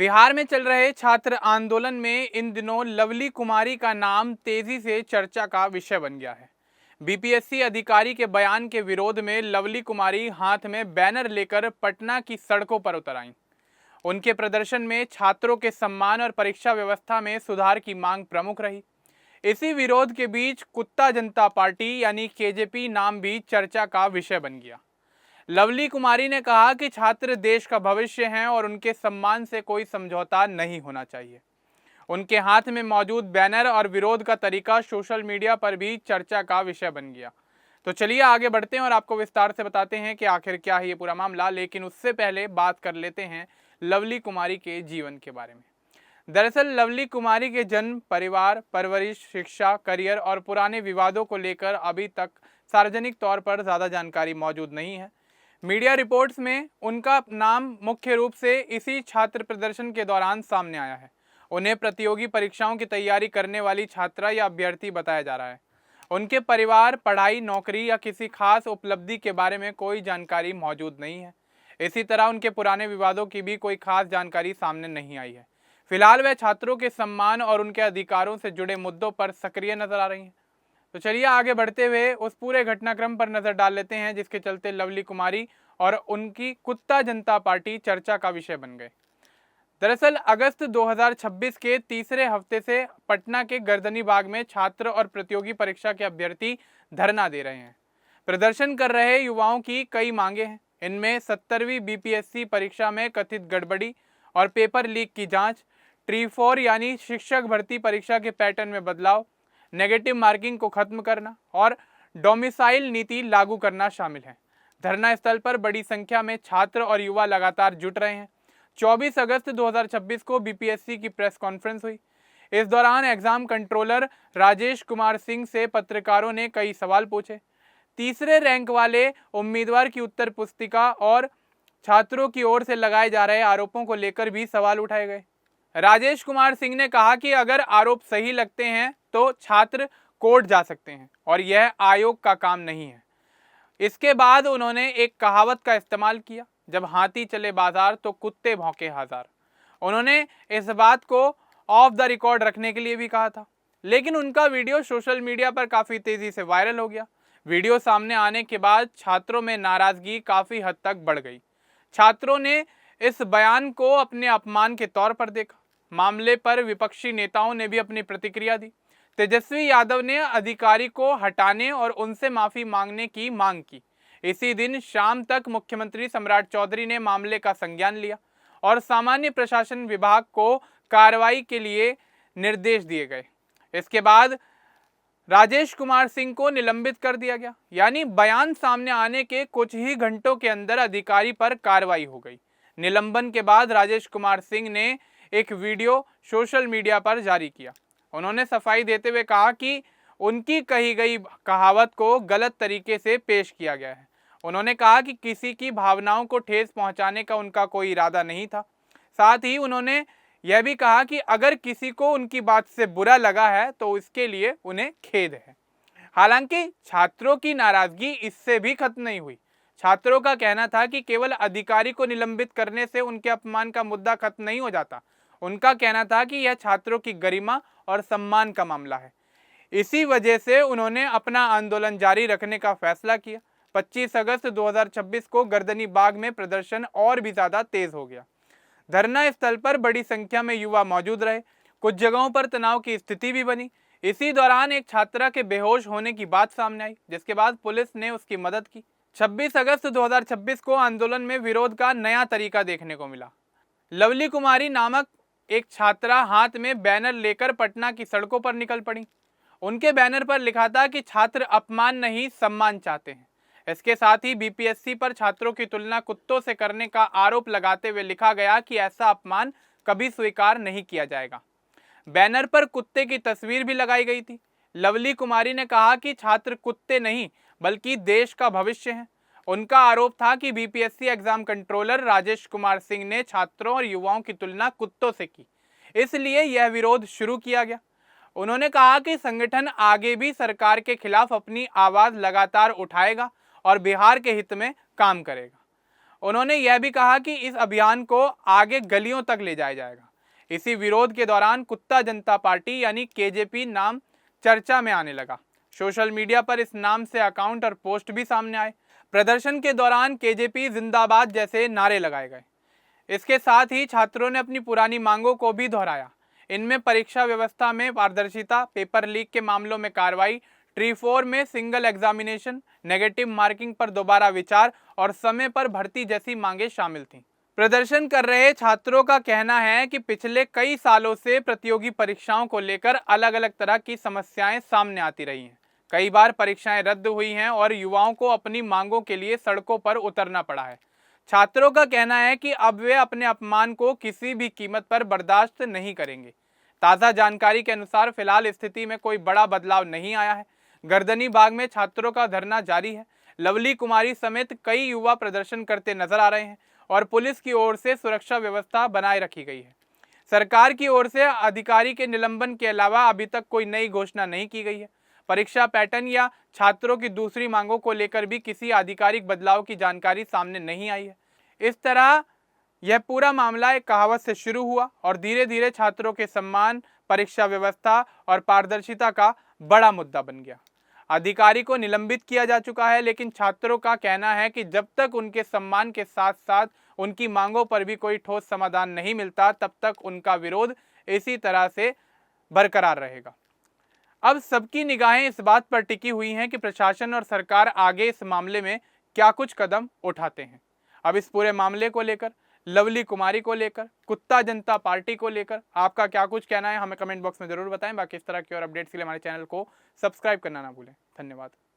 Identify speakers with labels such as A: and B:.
A: बिहार में चल रहे छात्र आंदोलन में इन दिनों लवली कुमारी का नाम तेजी से चर्चा का विषय बन गया है। बीपीएससी अधिकारी के बयान के विरोध में लवली कुमारी हाथ में बैनर लेकर पटना की सड़कों पर उतर आईं। उनके प्रदर्शन में छात्रों के सम्मान और परीक्षा व्यवस्था में सुधार की मांग प्रमुख रही। इसी विरोध के बीच कुत्ता जनता पार्टी यानी केजेपी नाम भी चर्चा का विषय बन गया। लवली कुमारी ने कहा कि छात्र देश का भविष्य हैं और उनके सम्मान से कोई समझौता नहीं होना चाहिए। उनके हाथ में मौजूद बैनर और विरोध का तरीका सोशल मीडिया पर भी चर्चा का विषय बन गया। तो चलिए आगे बढ़ते हैं और आपको विस्तार से बताते हैं कि आखिर क्या है ये पूरा मामला। लेकिन उससे पहले बात कर लेते हैं लवली कुमारी के जीवन के बारे में। दरअसल लवली कुमारी के जन्म, परिवार, परवरिश, शिक्षा, करियर और पुराने विवादों को लेकर अभी तक सार्वजनिक तौर पर ज़्यादा जानकारी मौजूद नहीं है। मीडिया रिपोर्ट्स में उनका नाम मुख्य रूप से इसी छात्र प्रदर्शन के दौरान सामने आया है। उन्हें प्रतियोगी परीक्षाओं की तैयारी करने वाली छात्रा या अभ्यर्थी बताया जा रहा है। उनके परिवार, पढ़ाई, नौकरी या किसी खास उपलब्धि के बारे में कोई जानकारी मौजूद नहीं है। इसी तरह उनके पुराने विवादों की भी कोई खास जानकारी सामने नहीं आई है। फिलहाल वह छात्रों के सम्मान और उनके अधिकारों से जुड़े मुद्दों पर सक्रिय नजर आ रही हैं। तो चलिए आगे बढ़ते हुए उस पूरे घटनाक्रम पर नजर डाल लेते हैं जिसके चलते लवली कुमारी और उनकी कुत्ता जनता पार्टी चर्चा का विषय बन गए। दरअसल अगस्त 2026 के तीसरे हफ्ते से पटना के गर्दनी बाग में छात्र और प्रतियोगी परीक्षा के अभ्यर्थी धरना दे रहे हैं। प्रदर्शन कर रहे युवाओं की कई मांगे हैं। इनमें 70वीं बीपीएससी परीक्षा में कथित गड़बड़ी और पेपर लीक की जांच, ट्री4 यानी शिक्षक भर्ती परीक्षा के पैटर्न में बदलाव, नेगेटिव मार्किंग को खत्म करना और डोमिसाइल नीति लागू करना शामिल है। धरना स्थल पर बड़ी संख्या में छात्र और युवा लगातार जुट रहे हैं। 24 अगस्त 2026 को बीपीएससी की प्रेस कॉन्फ्रेंस हुई। इस दौरान एग्जाम कंट्रोलर राजेश कुमार सिंह से पत्रकारों ने कई सवाल पूछे। तीसरे रैंक वाले उम्मीदवार की उत्तर पुस्तिका और छात्रों की ओर से लगाए जा रहे आरोपों को लेकर भी सवाल उठाए गए। राजेश कुमार सिंह ने कहा कि अगर आरोप सही लगते हैं तो छात्र कोर्ट जा सकते हैं और यह आयोग का काम नहीं है। इसके बाद उन्होंने एक कहावत का इस्तेमाल किया, जब हाथी चले बाजार तो कुत्ते भौंके हजार। उन्होंने इस बात को ऑफ द रिकॉर्ड रखने के लिए भी कहा था, लेकिन उनका वीडियो सोशल मीडिया पर काफी तेजी से वायरल हो गया। वीडियो सामने आने के बाद छात्रों में नाराजगी काफी हद तक बढ़ गई। छात्रों ने इस बयान को अपने अपमान के तौर पर देखा। मामले पर विपक्षी नेताओं ने भी अपनी प्रतिक्रिया दी। तेजस्वी यादव ने अधिकारी को हटाने और उनसे माफी मांगने की मांग की। इसी दिन शाम तक मुख्यमंत्री सम्राट चौधरी ने मामले का संज्ञान लिया और सामान्य प्रशासन विभाग को कार्रवाई के लिए निर्देश दिए गए। इसके बाद राजेश कुमार सिंह को निलंबित कर दिया गया, यानी बयान सामने आने के कुछ ही घंटों के अंदर अधिकारी पर कार्रवाई हो गई। निलंबन के बाद राजेश कुमार सिंह ने एक वीडियो सोशल मीडिया पर जारी किया। उन्होंने सफाई देते हुए कहा कि उनकी कही गई कहावत को गलत तरीके से पेश किया गया है। उन्होंने कहा कि किसी की भावनाओं को ठेस पहुंचाने का उनका कोई इरादा नहीं था। साथ ही उन्होंने यह भी कहा कि अगर किसी को उनकी बात से बुरा लगा है तो इसके लिए उन्हें खेद है। हालांकि छात्रों की नाराजगी इससे भी खत्म नहीं हुई। छात्रों का कहना था कि केवल अधिकारी को निलंबित करने से उनके अपमान का मुद्दा खत्म नहीं हो जाता। उनका कहना था कि यह छात्रों की गरिमा और सम्मान का मामला है। इसी वजह से उन्होंने अपना आंदोलन जारी रखने का फैसला किया। 25 अगस्त 2026 को गर्दनी बाग में प्रदर्शन और भी ज्यादा तेज हो गया। धरना स्थल पर बड़ी संख्या में युवा मौजूद रहे। कुछ जगहों पर तनाव की स्थिति भी बनी। इसी दौरान एक छात्रा के बेहोश होने की बात सामने आई, जिसके बाद पुलिस ने उसकी मदद की। 26 अगस्त 2026 को आंदोलन में विरोध का नया तरीका देखने को मिला। लवली कुमारी नामक एक छात्रा हाथ में बैनर लेकर पटना की सड़कों पर निकल पड़ी। उनके बैनर पर लिखा था कि छात्र अपमान नहीं सम्मान चाहते हैं। इसके साथ ही बीपीएससी पर छात्रों की तुलना कुत्तों से करने का आरोप लगाते हुए लिखा गया कि ऐसा अपमान कभी स्वीकार नहीं किया जाएगा। बैनर पर कुत्ते की तस्वीर भी लगाई गई थी। लवली कुमारी ने कहा कि छात्र कुत्ते नहीं बल्कि देश का भविष्य है। उनका आरोप था कि BPSC exam controller Rajesh Kumar Singh ने छात्रों और युवाओं की तुलना कुत्तों से की, इसलिए यह विरोध शुरू किया गया। उन्होंने कहा कि संगठन आगे भी सरकार के खिलाफ अपनी आवाज लगातार उठाएगा और बिहार के हित में काम करेगा। उन्होंने यह भी कहा कि इस अभियान को आगे गलियों तक ले जाया जाएगा। इसी विरोध के दौरान कुत्ता जनता पार्टी यानी केजेपी नाम चर्चा में आने लगा। सोशल मीडिया पर इस नाम से अकाउंट और पोस्ट भी सामने आए। प्रदर्शन के दौरान केजेपी जिंदाबाद जैसे नारे लगाए गए। इसके साथ ही छात्रों ने अपनी पुरानी मांगों को भी दोहराया। इनमें परीक्षा व्यवस्था में पारदर्शिता, पेपर लीक के मामलों में कार्रवाई, ट्री 4 में सिंगल एग्जामिनेशन, नेगेटिव मार्किंग पर दोबारा विचार और समय पर भर्ती जैसी मांगे शामिल थीं। प्रदर्शन कर रहे छात्रों का कहना है कि पिछले कई सालों से प्रतियोगी परीक्षाओं को लेकर अलग अलग तरह की समस्याएं सामने आती रही हैं। कई बार परीक्षाएं रद्द हुई हैं और युवाओं को अपनी मांगों के लिए सड़कों पर उतरना पड़ा है। छात्रों का कहना है कि अब वे अपने अपमान को किसी भी कीमत पर बर्दाश्त नहीं करेंगे। ताज़ा जानकारी के अनुसार फिलहाल स्थिति में कोई बड़ा बदलाव नहीं आया है। गर्दनी बाग में छात्रों का धरना जारी है। लवली कुमारी समेत कई युवा प्रदर्शन करते नजर आ रहे हैं और पुलिस की ओर से सुरक्षा व्यवस्था बनाए रखी गई है। सरकार की ओर से अधिकारी के निलंबन के अलावा अभी तक कोई नई घोषणा नहीं की गई है। परीक्षा पैटर्न या छात्रों की दूसरी मांगों को लेकर भी किसी आधिकारिक बदलाव की जानकारी सामने नहीं आई है। इस तरह यह पूरा मामला एक कहावत से शुरू हुआ और धीरे धीरे छात्रों के सम्मान, परीक्षा व्यवस्था और पारदर्शिता का बड़ा मुद्दा बन गया। अधिकारी को निलंबित किया जा चुका है, लेकिन छात्रों का कहना है कि जब तक उनके सम्मान के साथ साथ उनकी मांगों पर भी कोई ठोस समाधान नहीं मिलता, तब तक उनका विरोध इसी तरह से बरकरार रहेगा। अब सबकी निगाहें इस बात पर टिकी हुई हैं कि प्रशासन और सरकार आगे इस मामले में क्या कुछ कदम उठाते हैं। अब इस पूरे मामले को लेकर, लवली कुमारी को लेकर, कुत्ता जनता पार्टी को लेकर आपका क्या कुछ कहना है, हमें कमेंट बॉक्स में जरूर बताएं। बाकी इस तरह की और अपडेट्स के लिए हमारे चैनल को सब्सक्राइब करना ना भूलें। धन्यवाद।